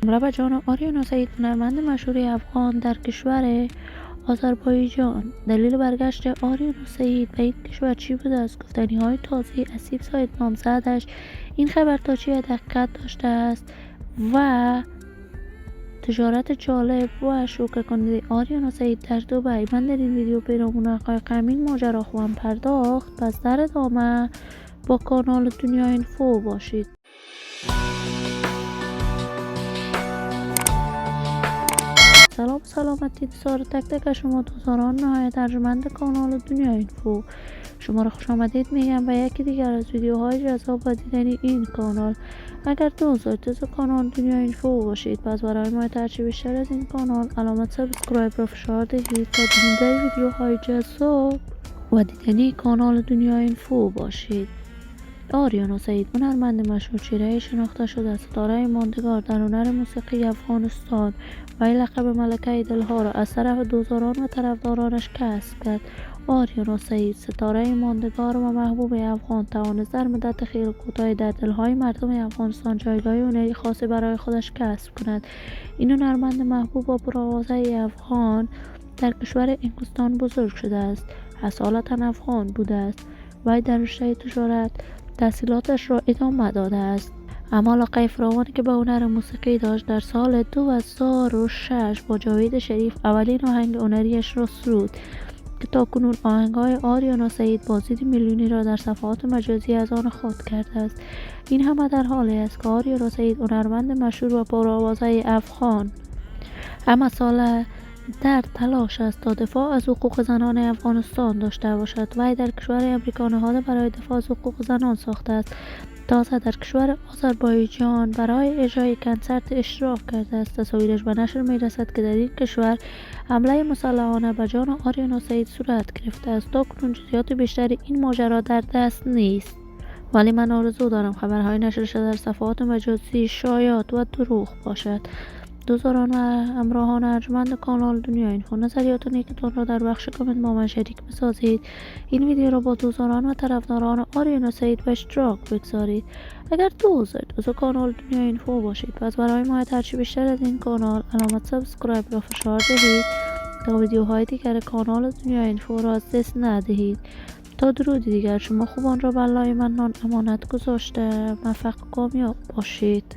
حمله جان آریانا سعید، هنرمند مشهور افغان در کشور آذربایجان. دلیل برگشت آریانا سعید به این کشور چی بوده است؟ گفتنی‌های تازه از سایت نامزدش این خبر تا چی حقیقت داشته است و تجارت جالب و شوکه کننده آریانا سعید در دبی. من در این ویدیو پیرامون حقایق همین ماجرا خواهم پرداخت، پس در ادامه با کانال دنیا اینفو باشید. سلام سلامتی سار تک تک شما دوستان نهایت ارجمند کانال دنیا اینفو، شما را خوش آمدید میگم و یکی دیگر از ویدیوهای جذاب و دیدنی این کانال. اگر دوست کانال دنیا اینفو باشید، پس برای ما ترچی بیشتر از این کانال علامت سابسکرایب را فشار دهید تا دیدن ویدیوهای جذاب و دیدنی کانال دنیا اینفو باشید. آریانا سعید، هنرمند مشهور چهره شناخته شده، ستاره ماندگار در هنر موسیقی افغانستان و لقب ملکه دلها را از طرف دوستداران و طرفدارانش کسب کرد. آریانا سعید، ستاره ماندگار و محبوب افغان، توانست در مدت خیلی کوتاهی در دلهای مردم افغانستان جایگاه هنری خاصی برای خودش کسب کند. این هنرمند محبوب و پرآوازه افغان در کشور انگلستان بزرگ شده است. اصالتا افغان بوده است و در رشته تجارت تحصیلاتش را ادامه داده است، اما علاقه فراوانی که به هنر موسیقی داشت در سال 2006 با جاوید شریف اولین آهنگ هنریش را سرود که تاکنون آهنگهای آریانا سعید بازدید میلیونی را در صفحات مجازی از آن خود کرده است. این همه در حالی است که آریانا سعید، هنرمند مشهور و پرآوازه افغان، اما سال در تلاش است تا دفاع از حقوق زنان افغانستان داشته باشد. وی در کشور امریکا نهاد برای دفاع از حقوق زنان ساخته است. تازه در کشور آذربایجان برای اجرای کنسرت اشتراک کرده است. تصاویرش به نشر می رسد که در این کشور حمله مسلحانه به جان آریانا سعید صورت گرفته است. تاکنون جزئیات بیشتری این ماجرا در دست نیست، ولی من آرزو دارم خبرهای نشر شده در صفحات مجازی شایعات و دروغ باشد. دوستان و همراهان ارجمند کانال دنیا اینفو، نظریات نیکتان را در بخش کامنت با من شریک بسازید. این ویدیو را با دوستان و طرفداران آریانا سعید به اشتراک بگذارید. اگر دوست کانال دنیا اینفو باشید، پس برای ما هرچی بیشتر از این کانال علامت سابسکرایب را فشار دهید تا ویدیوهای دیگر کانال دنیا اینفو را از دست ندهید. تا درودی دیگر، شما خوبان را به الله منان امانت گذاشته. موفق و کامیاب باشید.